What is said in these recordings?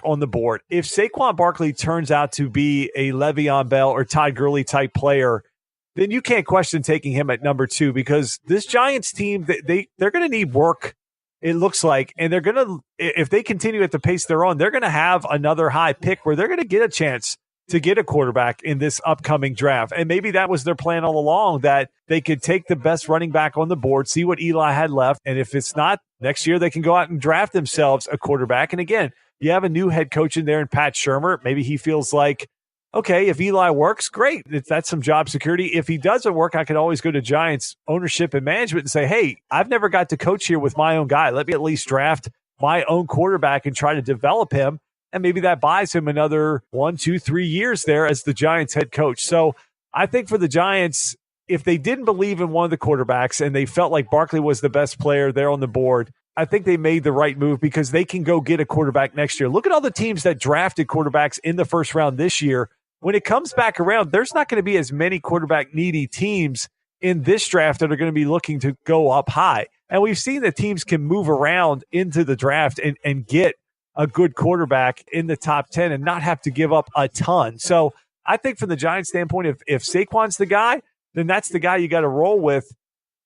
on the board. If Saquon Barkley turns out to be a Le'Veon Bell or Todd Gurley type player, then you can't question taking him at number 2, because this Giants team, they're going to need work, it looks like, and they're going to, if they continue at the pace they're on, they're going to have another high pick where they're going to get a chance to get a quarterback in this upcoming draft. And maybe that was their plan all along, that they could take the best running back on the board, see what Eli had left, and if it's not, next year they can go out and draft themselves a quarterback. And again, you have a new head coach in there in Pat Shurmur. Maybe he feels like, okay, if Eli works, great. That's some job security. If he doesn't work, I can always go to Giants ownership and management and say, hey, I've never got to coach here with my own guy. Let me at least draft my own quarterback and try to develop him. And maybe that buys him another 1, 2, 3 years there as the Giants head coach. So I think for the Giants, if they didn't believe in one of the quarterbacks and they felt like Barkley was the best player there on the board, I think they made the right move, because they can go get a quarterback next year. Look at all the teams that drafted quarterbacks in the first round this year. When it comes back around, there's not going to be as many quarterback needy teams in this draft that are going to be looking to go up high. And we've seen that teams can move around into the draft and get a good quarterback in the top 10 and not have to give up a ton. So I think from the Giants standpoint, if Saquon's the guy, then that's the guy you got to roll with.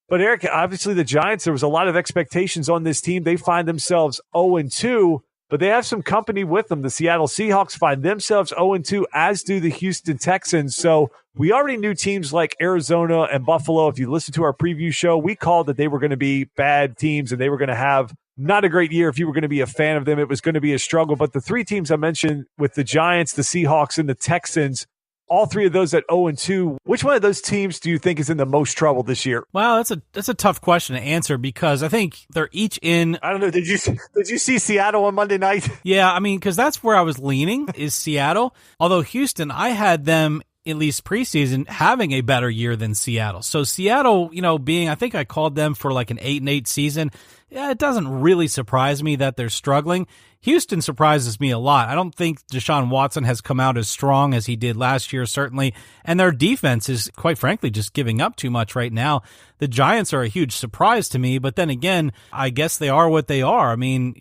But Eric, obviously the Giants, there was a lot of expectations on this team. They find themselves 0-2, but they have some company with them. The Seattle Seahawks find themselves 0-2, as do the Houston Texans. So we already knew teams like Arizona and Buffalo. If you listen to our preview show, we called that they were going to be bad teams and they were going to have not a great year. If you were going to be a fan of them, it was going to be a struggle. But the 3 teams I mentioned, with the Giants, the Seahawks, and the Texans, all 3 of those at 0-2. Which one of those teams do you think is in the most trouble this year? Well, that's a tough question to answer, because I think they're each in. I don't know. Did you see Seattle on Monday night? Yeah, I mean, because that's where I was leaning, is Seattle. Although Houston, I had them, at least preseason, having a better year than Seattle. So Seattle, being, I think I called them for like an 8-8 season. Yeah, it doesn't really surprise me that they're struggling. Houston surprises me a lot. I don't think Deshaun Watson has come out as strong as he did last year, certainly. And their defense is, quite frankly, just giving up too much right now. The Giants are a huge surprise to me, but then again, I guess they are what they are. I mean,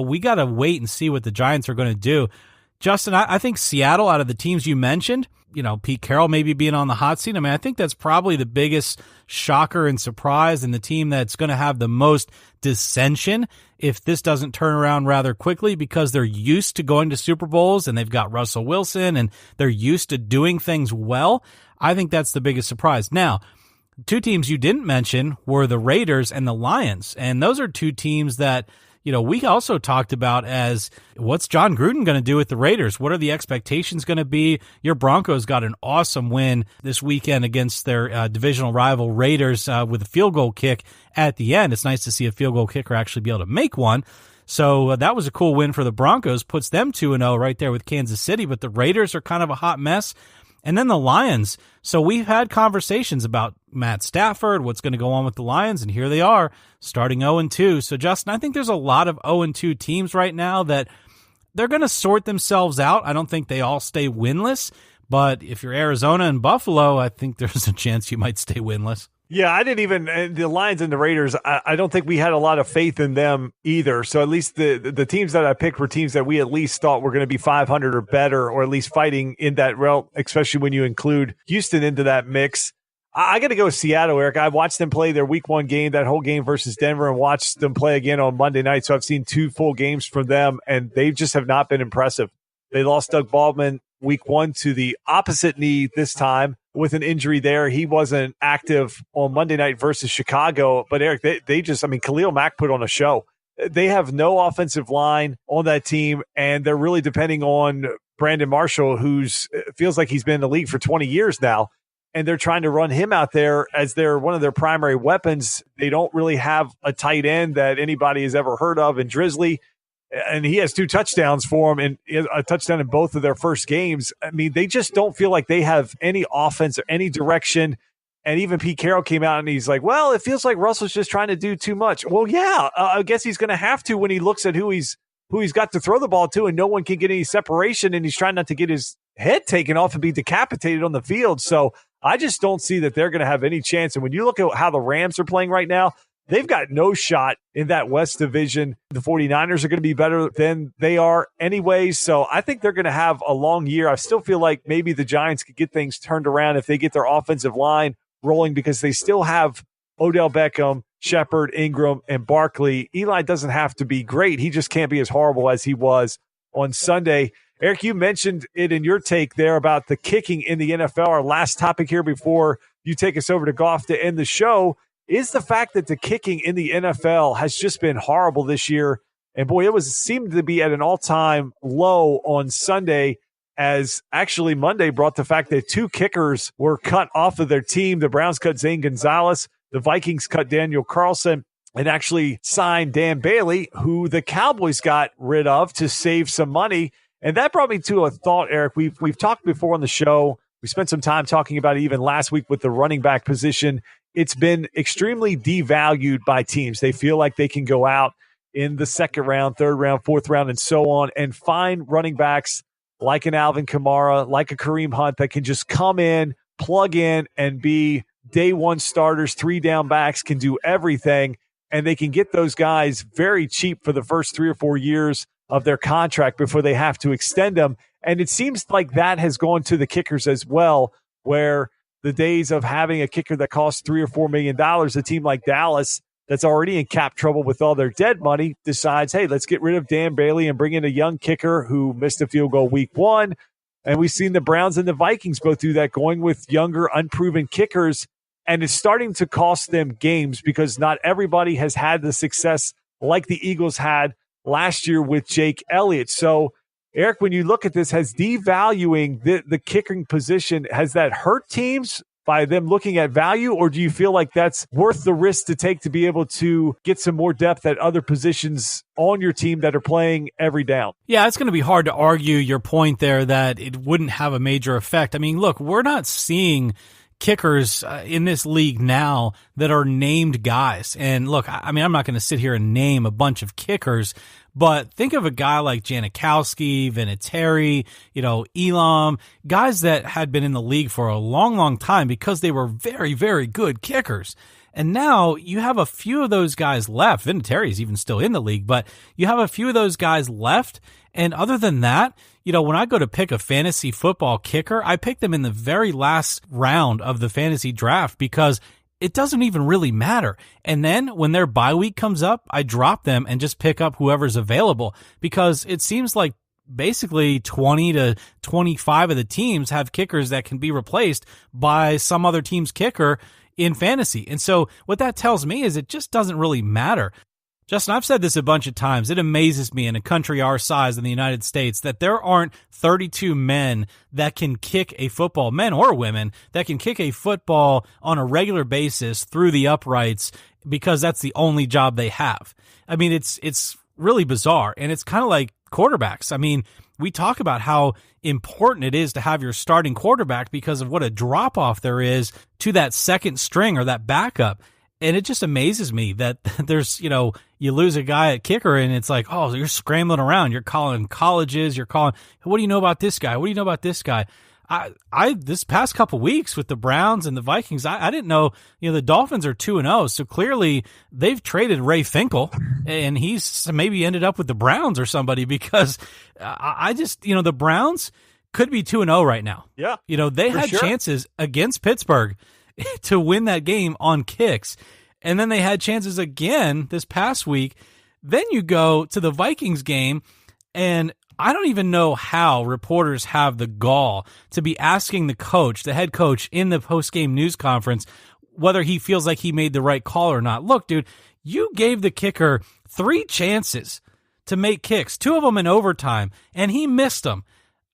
we got to wait and see what the Giants are going to do. Justin, I think Seattle, out of the teams you mentioned, Pete Carroll maybe being on the hot seat. I mean, I think that's probably the biggest shocker and surprise, and the team that's going to have the most dissension if this doesn't turn around rather quickly, because they're used to going to Super Bowls and they've got Russell Wilson and they're used to doing things well. I think that's the biggest surprise. Now, 2 teams you didn't mention were the Raiders and the Lions, and those are 2 teams that we also talked about as, what's John Gruden going to do with the Raiders? What are the expectations going to be? Your Broncos got an awesome win this weekend against their divisional rival Raiders with a field goal kick at the end. It's nice to see a field goal kicker actually be able to make one. So that was a cool win for the Broncos, puts them 2-0 right there with Kansas City, but the Raiders are kind of a hot mess. And then the Lions. So we've had conversations about Matt Stafford, what's going to go on with the Lions, and here they are, starting 0-2. So, Justin, I think there's a lot of 0-2 teams right now that they're going to sort themselves out. I don't think they all stay winless, but if you're Arizona and Buffalo, I think there's a chance you might stay winless. Yeah, I didn't even, the Lions and the Raiders, I don't think we had a lot of faith in them either. So at least the teams that I picked were teams that we at least thought were going to be 500 or better, or at least fighting in that realm, especially when you include Houston into that mix. I got to go with Seattle, Eric. I watched them play their week 1 game, that whole game versus Denver, and watched them play again on Monday night. So I've seen 2 full games from them, and they just have not been impressive. They lost Doug Baldwin week 1 to the opposite knee this time with an injury there. He wasn't active on Monday night versus Chicago. But, Eric, they just, Khalil Mack put on a show. They have no offensive line on that team, and they're really depending on Brandon Marshall, who's feels like he's been in the league for 20 years now. And they're trying to run him out there as one of their primary weapons. They don't really have a tight end that anybody has ever heard of in Drizzly. And he has 2 touchdowns for him, and a touchdown in both of their first games. I mean, they just don't feel like they have any offense or any direction. And even Pete Carroll came out and he's like, well, it feels like Russell's just trying to do too much. Well, yeah, I guess he's going to have to when he looks at who he's got to throw the ball to, and no one can get any separation, and he's trying not to get his head taken off and be decapitated on the field. So I just don't see that they're going to have any chance. And when you look at how the Rams are playing right now, they've got no shot in that West Division. The 49ers are going to be better than they are anyways. So I think they're going to have a long year. I still feel like maybe the Giants could get things turned around if they get their offensive line rolling, because they still have Odell Beckham, Shepard, Ingram, and Barkley. Eli doesn't have to be great. He just can't be as horrible as he was on Sunday. Eric, you mentioned it in your take there about the kicking in the NFL. Our last topic here before you take us over to Goff to end the show is the fact that the kicking in the NFL has just been horrible this year. And boy, it seemed to be at an all-time low on Sunday, as actually Monday brought the fact that 2 kickers were cut off of their team. The Browns cut Zane Gonzalez. The Vikings cut Daniel Carlson and actually signed Dan Bailey, who the Cowboys got rid of to save some money. And that brought me to a thought, Eric. We've talked before on the show. We spent some time talking about it even last week with the running back position. It's been extremely devalued by teams. They feel like they can go out in the second round, third round, fourth round, and so on, and find running backs like an Alvin Kamara, like a Kareem Hunt, that can just come in, plug in, and be day one starters, 3 down backs, can do everything, and they can get those guys very cheap for the first 3 or 4 years of their contract before they have to extend them. And it seems like that has gone to the kickers as well, where the days of having a kicker that costs $3 or $4 million, a team like Dallas that's already in cap trouble with all their dead money decides, hey, let's get rid of Dan Bailey and bring in a young kicker who missed a field goal week 1. And we've seen the Browns and the Vikings both do that, going with younger, unproven kickers. And it's starting to cost them games because not everybody has had the success like the Eagles had last year with Jake Elliott. So, Eric, when you look at this, has devaluing the kicking position, has that hurt teams by them looking at value, or do you feel like that's worth the risk to take to be able to get some more depth at other positions on your team that are playing every down? Yeah, it's going to be hard to argue your point there that it wouldn't have a major effect. I mean, look, we're not seeing kickers in this league now that are named guys. And look, I mean, I'm not going to sit here and name a bunch of kickers, but think of a guy like Janikowski, Vinatieri, Elam, guys that had been in the league for a long, long time because they were very, very good kickers. And now you have a few of those guys left. Vinatieri is even still in the league, but you have a few of those guys left. And other than that, when I go to pick a fantasy football kicker, I pick them in the very last round of the fantasy draft because it doesn't even really matter. And then when their bye week comes up, I drop them and just pick up whoever's available because it seems like basically 20 to 25 of the teams have kickers that can be replaced by some other team's kicker in fantasy. And so what that tells me is it just doesn't really matter. Justin, I've said this a bunch of times. It amazes me in a country our size in the United States that there aren't 32 men that can kick a football, men or women, that can kick a football on a regular basis through the uprights because that's the only job they have. I mean, it's really bizarre, and it's kind of like quarterbacks. I mean, we talk about how important it is to have your starting quarterback because of what a drop-off there is to that second string or that backup. And it just amazes me that there's, you lose a guy at kicker and it's like, oh, you're scrambling around. You're calling colleges. You're calling, what do you know about this guy? What do you know about this guy? I this past couple weeks with the Browns and the Vikings, I didn't know, the Dolphins are 2-0. So clearly they've traded Ray Finkel and he's maybe ended up with the Browns or somebody because I just, the Browns could be 2-0 right now. Yeah. They had chances against Pittsburgh to win that game on kicks. And then they had chances again this past week. Then you go to the Vikings game, and I don't even know how reporters have the gall to be asking the head coach in the post-game news conference, whether he feels like he made the right call or not. Look, dude, you gave the kicker 3 chances to make kicks, 2 of them in overtime, and he missed them.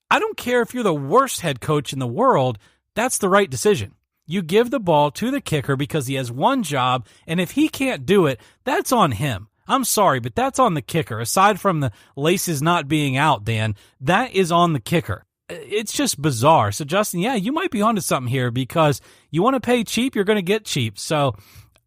I don't care if you're the worst head coach in the world, that's the right decision. You give the ball to the kicker because he has one job, and if he can't do it, that's on him. I'm sorry, but that's on the kicker. Aside from the laces not being out, Dan, that is on the kicker. It's just bizarre. So, Justin, yeah, you might be onto something here because you want to pay cheap, you're going to get cheap. So,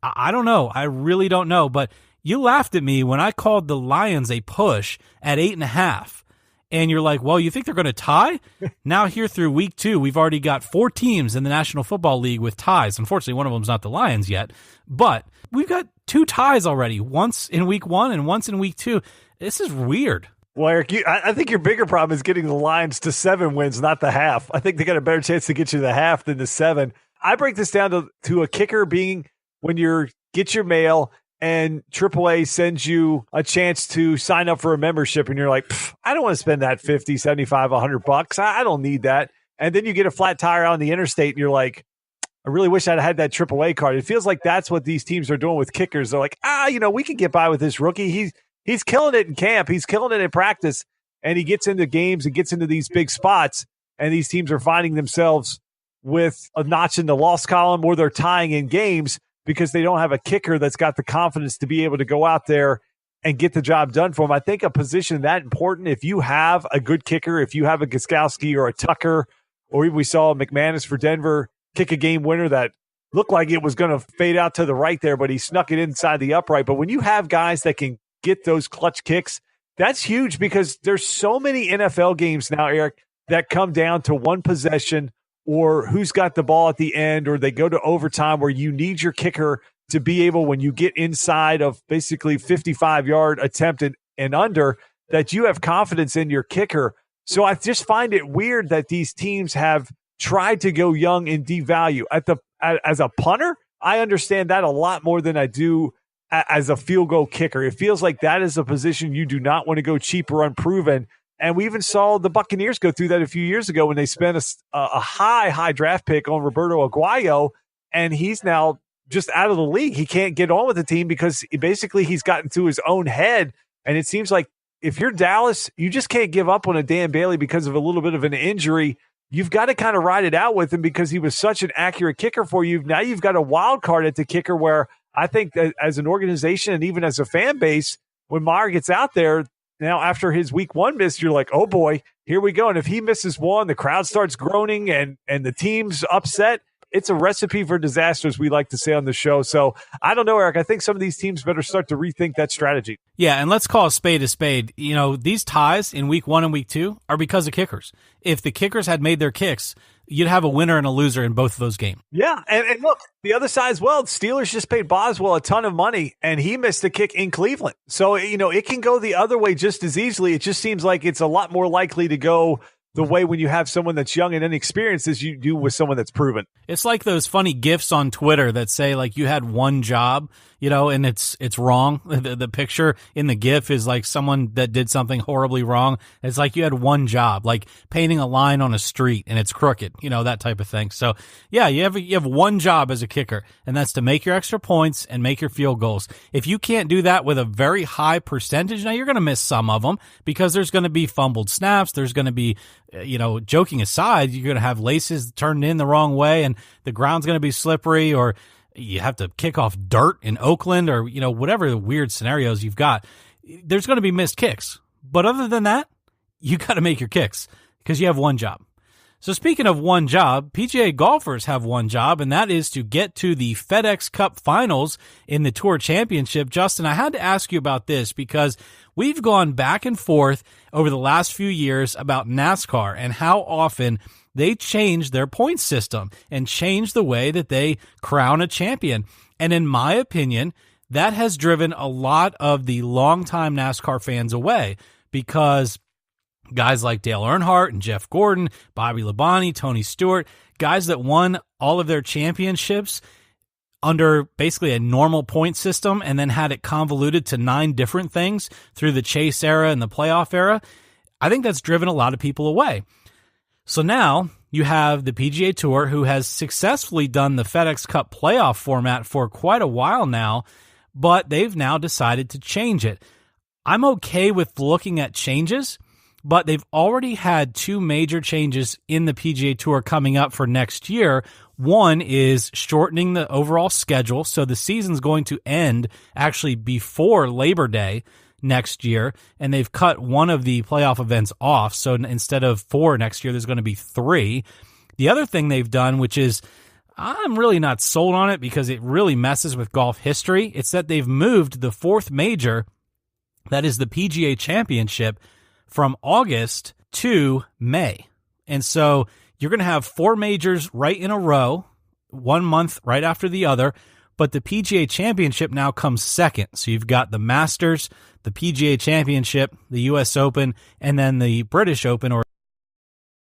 I don't know. I really don't know. But you laughed at me when I called the Lions a push at 8.5. And you're like, well, you think they're going to tie? Now here through week 2, we've already got 4 teams in the National Football League with ties. Unfortunately, one of them's not the Lions yet, but we've got 2 ties already, once in week 1 and once in week 2. This is weird. Well, Eric, I think your bigger problem is getting the Lions to 7 wins, not the half. I think they got a better chance to get you the half than the 7. I break this down to a kicker being when you get your mail and AAA sends you a chance to sign up for a membership, and you're like, I don't want to spend that $50, $75, $100. I don't need that. And then you get a flat tire on the interstate, and you're like, I really wish I'd had that AAA card. It feels like that's what these teams are doing with kickers. They're like, we can get by with this rookie. He's killing it in camp. He's killing it in practice, and he gets into games and gets into these big spots, and these teams are finding themselves with a notch in the loss column, or they're tying in games because they don't have a kicker that's got the confidence to be able to go out there and get the job done for them. I think a position that important, if you have a good kicker, if you have a Gostkowski or a Tucker, or even we saw McManus for Denver kick a game winner that looked like it was going to fade out to the right there, but he snuck it inside the upright. But when you have guys that can get those clutch kicks, that's huge, because there's so many NFL games now, Eric, that come down to one possession or who's got the ball at the end, or they go to overtime where you need your kicker to be able, when you get inside of basically 55-yard attempt and under, that you have confidence in your kicker. So I just find it weird that these teams have tried to go young and devalue. As a punter, I understand that a lot more than I do as a field goal kicker. It feels like that is a position you do not want to go cheap or unproven. And we even saw the Buccaneers go through that a few years ago when they spent a high draft pick on Roberto Aguayo, and he's now just out of the league. He can't get on with the team because basically he's gotten to his own head. And it seems like if you're Dallas, you just can't give up on a Dan Bailey because of a little bit of an injury. You've got to kind of ride it out with him because he was such an accurate kicker for you. Now you've got a wild card at the kicker where I think that as an organization and even as a fan base, when Meyer gets out there, now after his week 1 miss, you're like, oh boy, here we go. And if he misses one, the crowd starts groaning and the team's upset. It's a recipe for disaster, as we like to say on the show. So I don't know, Eric. I think some of these teams better start to rethink that strategy. Yeah, and let's call a spade a spade. You know, these ties in week 1 and week 2 are because of kickers. If the kickers had made their kicks, you'd have a winner and a loser in both of those games. Yeah, and look, the other side as well, Steelers just paid Boswell a ton of money, and he missed a kick in Cleveland. So, it can go the other way just as easily. It just seems like it's a lot more likely to go the way when you have someone that's young and inexperienced as you do with someone that's proven. It's like those funny GIFs on Twitter that say, like, you had one job, and it's wrong. The picture in the GIF is like someone that did something horribly wrong. It's like you had one job, like painting a line on a street and it's crooked, that type of thing. So yeah, you have one job as a kicker, and that's to make your extra points and make your field goals. If you can't do that with a very high percentage, now you're going to miss some of them because there's going to be fumbled snaps. There's going to be, joking aside, you're going to have laces turned in the wrong way and the ground's going to be slippery, or you have to kick off dirt in Oakland, or, whatever the weird scenarios you've got. There's going to be missed kicks. But other than that, you got to make your kicks because you have one job. So speaking of one job, PGA golfers have one job, and that is to get to the FedEx Cup Finals in the Tour Championship. Justin, I had to ask you about this because we've gone back and forth over the last few years about NASCAR and how often they change their point system and change the way that they crown a champion. And in my opinion, that has driven a lot of the longtime NASCAR fans away because guys like Dale Earnhardt and Jeff Gordon, Bobby Labonte, Tony Stewart, guys that won all of their championships under basically a normal point system and then had it convoluted to 9 different things through the chase era and the playoff era, I think that's driven a lot of people away. So now you have the PGA Tour, who has successfully done the FedEx Cup playoff format for quite a while now, but they've now decided to change it. I'm okay with looking at changes, but they've already had 2 major changes in the PGA Tour coming up for next year. One is shortening the overall schedule, so the season's going to end actually before Labor Day next year, and they've cut one of the playoff events off, so instead of 4 next year, there's going to be 3. The other thing they've done, which is I'm really not sold on it because it really messes with golf history, it's that they've moved the 4th major, that is the PGA Championship, from August to May. And so you're going to have 4 majors right in a row, 1 month right after the other. But the PGA Championship now comes second. So you've got the Masters, the PGA Championship, the U.S. Open, and then the British Open or